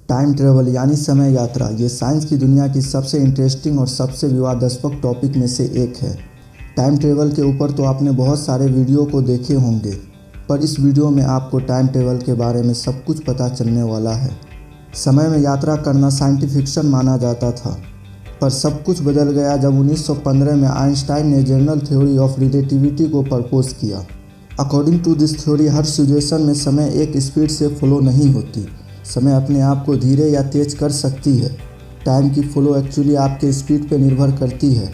Time travel यानी समय यात्रा ये साइंस की दुनिया की सबसे इंटरेस्टिंग और सबसे विवादास्पद टॉपिक में से एक है। टाइम ट्रेवल के ऊपर तो आपने बहुत सारे वीडियो को देखे होंगे, पर इस वीडियो में आपको टाइम ट्रेवल के बारे में सब कुछ पता चलने वाला है। समय में यात्रा करना साइंटिफिक फिक्शन माना जाता था, पर सब कुछ बदल गया जब 1915 में आइंस्टाइन ने जनरल थ्योरी ऑफ रिलेटिविटी को प्रपोज किया। अकॉर्डिंग टू दिस थ्योरी, हर सिचुएशन में समय एक स्पीड से फ्लो नहीं होती। समय अपने आप को धीरे या तेज कर सकती है। टाइम की फ्लो एक्चुअली आपके स्पीड पर निर्भर करती है।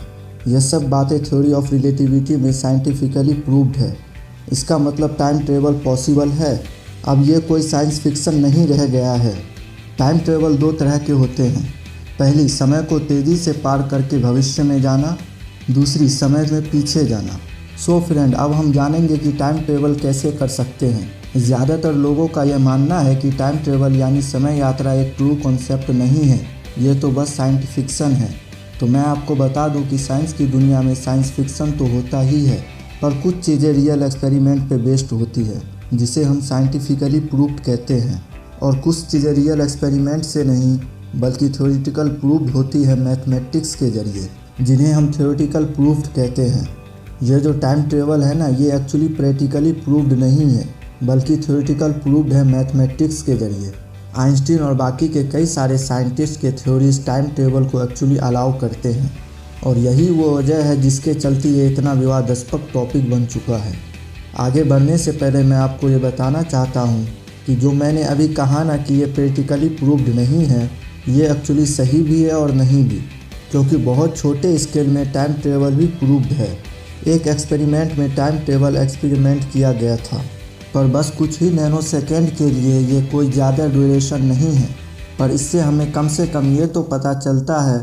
यह सब बातें थ्योरी ऑफ रिलेटिविटी में साइंटिफिकली प्रूव्ड है। इसका मतलब टाइम ट्रेवल पॉसिबल है। अब ये कोई साइंस फिक्शन नहीं रह गया है। टाइम ट्रेवल दो तरह के होते हैं। पहली, समय को तेज़ी से पार करके भविष्य में जाना। दूसरी, समय में पीछे जाना। सो फ्रेंड, अब हम जानेंगे कि टाइम ट्रेवल कैसे कर सकते हैं। ज़्यादातर लोगों का यह मानना है कि टाइम ट्रेवल यानी समय यात्रा एक ट्रू कॉन्सेप्ट नहीं है, ये तो बस साइंस फिक्शन है। तो मैं आपको बता दूं कि साइंस की दुनिया में साइंस फिक्शन तो होता ही है, पर कुछ चीज़ें रियल एक्सपेरिमेंट पे बेस्ड होती है, जिसे हम साइंटिफिकली प्रूव्ड कहते हैं। और कुछ चीज़ें रियल एक्सपेरिमेंट से नहीं बल्कि थ्योरेटिकल प्रूव्ड होती है मैथमेटिक्स के जरिए, जिन्हें हम थ्योरेटिकल प्रूव्ड कहते हैं। यह जो टाइम ट्रेवल है ना, ये एक्चुअली प्रैक्टिकली प्रूव्ड नहीं है, बल्कि थ्योरेटिकल प्रूव्ड है मैथमेटिक्स के जरिए। आइंस्टीन और बाकी के कई सारे साइंटिस्ट के थ्योरीज टाइम ट्रेवल को एक्चुअली अलाउ करते हैं, और यही वो वजह है जिसके चलते ये इतना विवादास्पद टॉपिक बन चुका है। आगे बढ़ने से पहले मैं आपको ये बताना चाहता हूँ कि जो मैंने अभी कहा ना कि ये प्रैक्टिकली प्रूव्ड नहीं है, ये एक्चुअली सही भी है और नहीं भी, क्योंकि बहुत छोटे स्केल में टाइम ट्रेवल भी प्रूव्ड है। एक एक्सपेरिमेंट में टाइम ट्रेवल एक्सपेरिमेंट किया गया था, पर बस कुछ ही नैनो सेकेंड के लिए। ये कोई ज़्यादा ड्यूरेशन नहीं है, पर इससे हमें कम से कम ये तो पता चलता है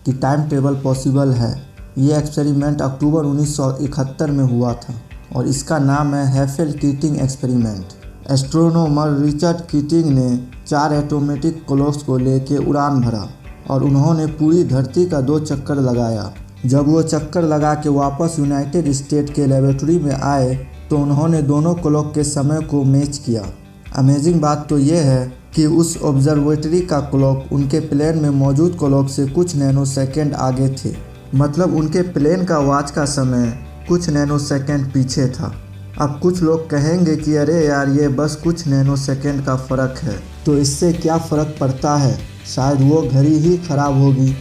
कि टाइम ट्रेवल पॉसिबल है। ये एक्सपेरिमेंट अक्टूबर 1971 में हुआ था, और इसका नाम है Hafele Keating experiment. Astronomer Richard Keating ने 4 एटोमेटिक क्लॉक्स को लेके उड़ान भरा, और उन्होंने पूरी धरती का 2 चक्कर लगाया। जब वो चक्कर लगा के वापस यूनाइटेड स्टेट के लेबोरेटरी में आए, तो उन्होंने दोनों क्लॉक के समय को मैच किया। अमेजिंग बात तो ये है कि उस ऑब्जर्वेटरी का क्लॉक उनके प्लेन में मौजूद क्लॉक से कुछ नैनो सेकेंड आगे थे। मतलब उनके प्लेन का वॉच का समय कुछ नैनो सेकेंड पीछे था। अब कुछ लोग कहेंगे कि अरे यार, ये बस कुछ नैनो सेकेंड का फ़र्क है, तो इससे क्या फ़र्क पड़ता है, शायद वो घड़ी ही ख़राब होगी।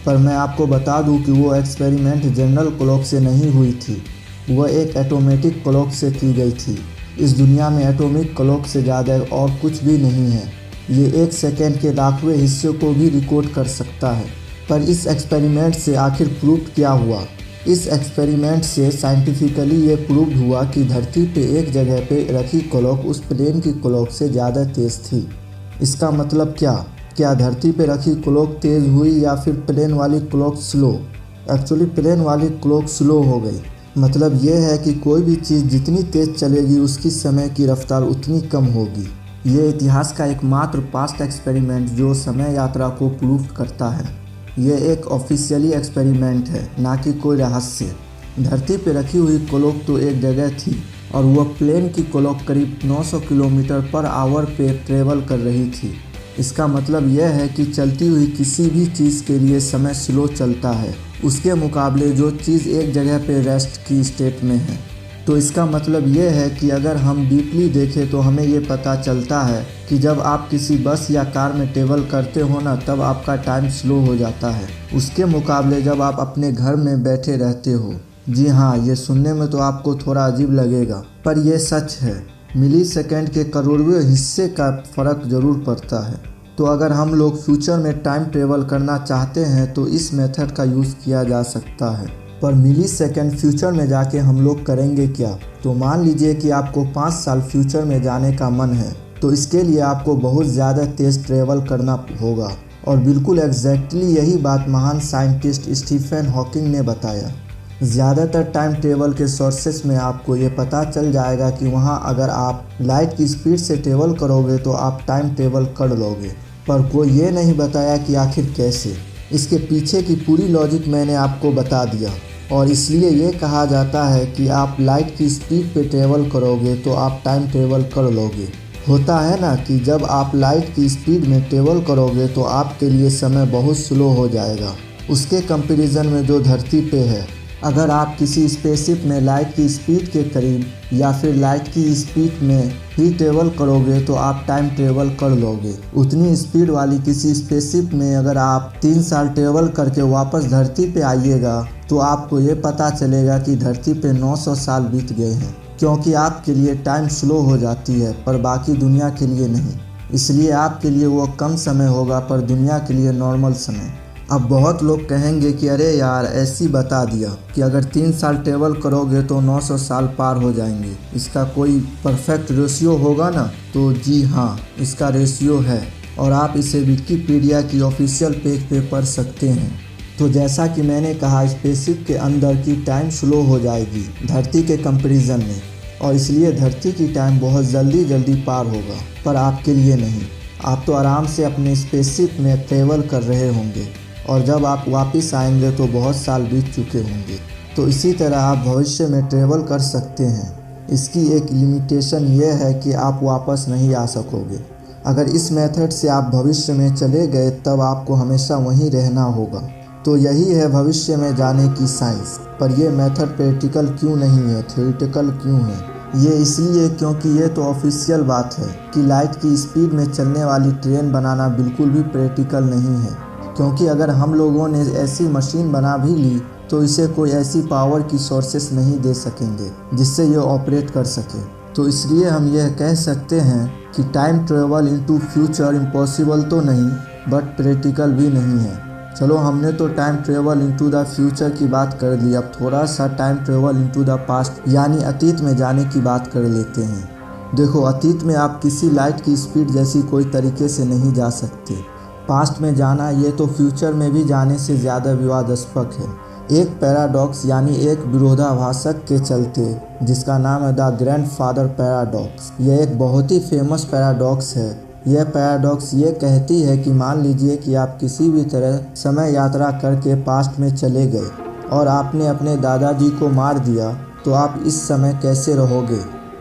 पर मैं आपको बता दूं कि वो एक्सपेरिमेंट जनरल क्लॉक से नहीं हुई थी, वह एक एटोमेटिक क्लॉक से की गई थी। इस दुनिया में एटॉमिक क्लॉक से ज़्यादा और कुछ भी नहीं है। ये 1 सेकेंड के लाखवें हिस्से को भी रिकॉर्ड कर सकता है। पर इस एक्सपेरिमेंट से आखिर प्रूव क्या हुआ? इस एक्सपेरिमेंट से साइंटिफिकली ये प्रूव हुआ कि धरती पे एक जगह पे रखी क्लॉक उस प्लेन की क्लॉक से ज़्यादा तेज़ थी। इसका मतलब क्या धरती पे रखी क्लॉक तेज़ हुई या फिर प्लेन वाली क्लॉक स्लो? एक्चुअली प्लेन वाली क्लॉक स्लो हो गई। मतलब ये है कि कोई भी चीज़ जितनी तेज़ चलेगी, उसकी समय की रफ्तार उतनी कम होगी। ये इतिहास का एकमात्र पास्ट एक्सपेरिमेंट जो समय यात्रा को प्रूव करता है। ये एक ऑफिशियली एक्सपेरिमेंट है, ना कि कोई रहस्य। धरती पे रखी हुई क्लॉक तो एक जगह थी, और वह प्लेन की क्लॉक करीब 900 किलोमीटर पर आवर पे ट्रेवल कर रही थी। इसका मतलब यह है कि चलती हुई किसी भी चीज़ के लिए समय स्लो चलता है, उसके मुकाबले जो चीज़ एक जगह पे रेस्ट की स्टेट में है। तो इसका मतलब यह है कि अगर हम डीपली देखें तो हमें ये पता चलता है कि जब आप किसी बस या कार में ट्रेवल करते हो ना, तब आपका टाइम स्लो हो जाता है, उसके मुकाबले जब आप अपने घर में बैठे रहते हो। जी हाँ, ये सुनने में तो आपको थोड़ा अजीब लगेगा, पर यह सच है। मिली सेकेंड के करोड़वें हिस्से का फ़र्क ज़रूर पड़ता है। तो अगर हम लोग फ्यूचर में टाइम ट्रेवल करना चाहते हैं तो इस मेथड का यूज़ किया जा सकता है। पर मिली सेकेंड फ्यूचर में जाके हम लोग करेंगे क्या? तो मान लीजिए कि आपको 5 साल फ्यूचर में जाने का मन है, तो इसके लिए आपको बहुत ज़्यादा तेज़ ट्रेवल करना होगा। और बिल्कुल एग्जैक्टली यही बात महान साइंटिस्ट स्टीफन हॉकिंग ने बताया। ज़्यादातर टाइम ट्रेवल के सोर्सेस में आपको ये पता चल जाएगा कि वहाँ अगर आप लाइट की स्पीड से ट्रेवल करोगे तो आप टाइम ट्रेवल कर लोगे, पर कोई ये नहीं बताया कि आखिर कैसे। इसके पीछे की पूरी लॉजिक मैंने आपको बता दिया, और इसलिए ये कहा जाता है कि आप लाइट की स्पीड पे ट्रेवल करोगे तो आप टाइम ट्रेवल कर लोगे। होता है ना कि जब आप लाइट की स्पीड में ट्रेवल करोगे तो आपके लिए समय बहुत स्लो हो जाएगा उसके कंपैरिजन में जो धरती पे है। अगर आप किसी स्पेसशिप में लाइट की स्पीड के करीब या फिर लाइट की स्पीड में ही ट्रेवल करोगे तो आप टाइम ट्रेवल कर लोगे। उतनी स्पीड वाली किसी स्पेसशिप में अगर आप 3 साल ट्रेवल करके वापस धरती पे आइएगा तो आपको ये पता चलेगा कि धरती पे 900 साल बीत गए हैं, क्योंकि आपके लिए टाइम स्लो हो जाती है पर बाकी दुनिया के लिए नहीं। इसलिए आपके लिए वो कम समय होगा पर दुनिया के लिए नॉर्मल समय। अब बहुत लोग कहेंगे कि अरे यार ऐसी बता दिया कि अगर 3 साल ट्रेवल करोगे तो 900 साल पार हो जाएंगे, इसका कोई परफेक्ट रेशियो होगा ना? तो जी हाँ, इसका रेशियो है और आप इसे विकिपीडिया की ऑफिशियल पेज पे पढ़ सकते हैं। तो जैसा कि मैंने कहा, स्पेसशिप के अंदर की टाइम स्लो हो जाएगी धरती के कंपैरिजन में और इसलिए धरती की टाइम बहुत जल्दी पार होगा, पर आपके लिए नहीं। आप तो आराम से अपने स्पेसशिप में ट्रेवल कर रहे होंगे और जब आप वापस आएंगे तो बहुत साल बीत चुके होंगे। तो इसी तरह आप भविष्य में ट्रेवल कर सकते हैं। इसकी एक लिमिटेशन ये है कि आप वापस नहीं आ सकोगे। अगर इस मेथड से आप भविष्य में चले गए तब आपको हमेशा वहीं रहना होगा। तो यही है भविष्य में जाने की साइंस। पर यह मेथड प्रैक्टिकल क्यों नहीं है, थ्योरेटिकल क्यों है? ये इसलिए क्योंकि ये तो ऑफिशियल बात है कि लाइट की स्पीड में चलने वाली ट्रेन बनाना बिल्कुल भी प्रैक्टिकल नहीं है, क्योंकि अगर हम लोगों ने ऐसी मशीन बना भी ली तो इसे कोई ऐसी पावर की सोर्सेस नहीं दे सकेंगे जिससे ये ऑपरेट कर सके। तो इसलिए हम यह कह सकते हैं कि time travel into future impossible तो नहीं बट प्रैक्टिकल भी नहीं है। चलो, हमने तो time travel into the future की बात कर ली, अब थोड़ा सा time travel into the past यानी अतीत में जाने की बात कर लेते हैं। देखो, अतीत में आप किसी लाइट की स्पीड जैसी कोई तरीके से नहीं जा सकते। पास्ट में जाना ये तो फ्यूचर में भी जाने से ज़्यादा विवादास्पद है। एक पैराडॉक्स यानी एक विरोधाभासक के चलते, जिसका नाम है द ग्रैंडफादर पैराडॉक्स। यह एक बहुत ही फेमस पैराडॉक्स है। यह पैराडॉक्स ये कहती है कि मान लीजिए कि आप किसी भी तरह समय यात्रा करके पास्ट में चले गए और आपने अपने दादाजी को मार दिया तो आप इस समय कैसे रहोगे।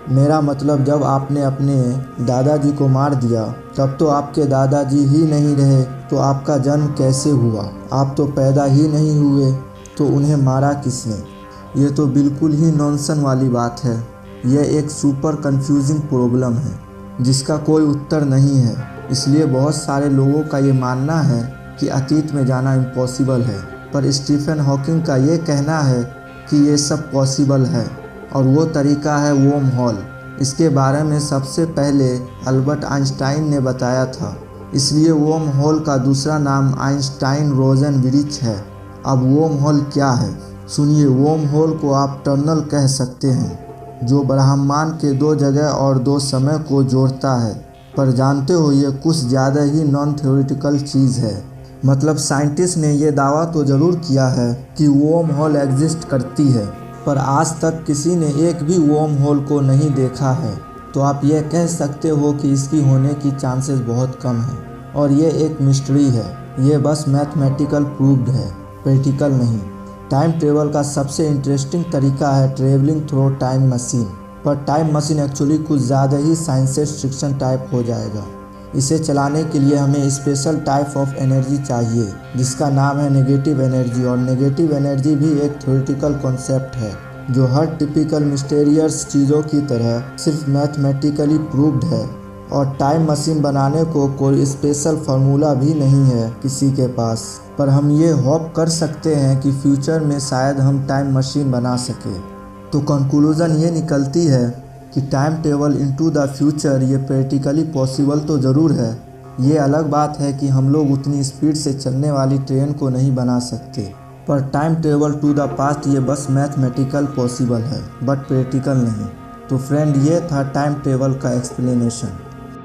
मेरा मतलब, जब आपने अपने दादाजी को मार दिया तब तो आपके दादाजी ही नहीं रहे, तो आपका जन्म कैसे हुआ? आप तो पैदा ही नहीं हुए, तो उन्हें मारा किसने? ये तो बिल्कुल ही नॉनसेंस वाली बात है। यह एक सुपर कंफ्यूजिंग प्रॉब्लम है जिसका कोई उत्तर नहीं है। इसलिए बहुत सारे लोगों का ये मानना है कि अतीत में जाना इम्पॉसिबल है, पर स्टीफन हॉकिंग का ये कहना है कि ये सब पॉसिबल है और वो तरीका है वर्म होल। इसके बारे में सबसे पहले अल्बर्ट आइंस्टाइन ने बताया था, इसलिए वर्म होल का दूसरा नाम आइंस्टाइन रोजन ब्रिज है। अब वर्म होल क्या है? सुनिए, वर्म होल को आप टनल कह सकते हैं जो ब्रह्मांड के 2 जगह और 2 समय को जोड़ता है। पर जानते हो, ये कुछ ज़्यादा ही नॉन थ्योरेटिकल चीज़ है। मतलब साइंटिस्ट ने ये दावा तो ज़रूर किया है कि वर्म होल एग्जिस्ट करती है, पर आज तक किसी ने एक भी वर्म होल को नहीं देखा है। तो आप ये कह सकते हो कि इसकी होने की चांसेस बहुत कम है और ये एक मिस्ट्री है। ये बस मैथमेटिकल प्रूव्ड है, प्रैक्टिकल नहीं। टाइम ट्रेवल का सबसे इंटरेस्टिंग तरीका है ट्रेवलिंग थ्रू टाइम मशीन, पर टाइम मशीन एक्चुअली कुछ ज़्यादा ही साइंस फिक्शन टाइप हो जाएगा। इसे चलाने के लिए हमें स्पेशल टाइप ऑफ एनर्जी चाहिए जिसका नाम है नेगेटिव एनर्जी, और नेगेटिव एनर्जी भी एक थ्योरेटिकल कॉन्सेप्ट है जो हर टिपिकल मिस्टीरियस चीज़ों की तरह सिर्फ मैथमेटिकली प्रूव्ड है। और टाइम मशीन बनाने को कोई स्पेशल फार्मूला भी नहीं है किसी के पास, पर हम ये होप कर सकते हैं कि फ्यूचर में शायद हम टाइम मशीन बना सके। तो कंक्लूजन ये निकलती है कि time travel into the future ये प्रैक्टिकली पॉसिबल तो ज़रूर है। ये अलग बात है कि हम लोग उतनी स्पीड से चलने वाली ट्रेन को नहीं बना सकते, पर time travel to the past ये बस मैथमेटिकल पॉसिबल है बट प्रैक्टिकल नहीं। तो फ्रेंड, ये था टाइम ट्रेवल का एक्सप्लेनेशन।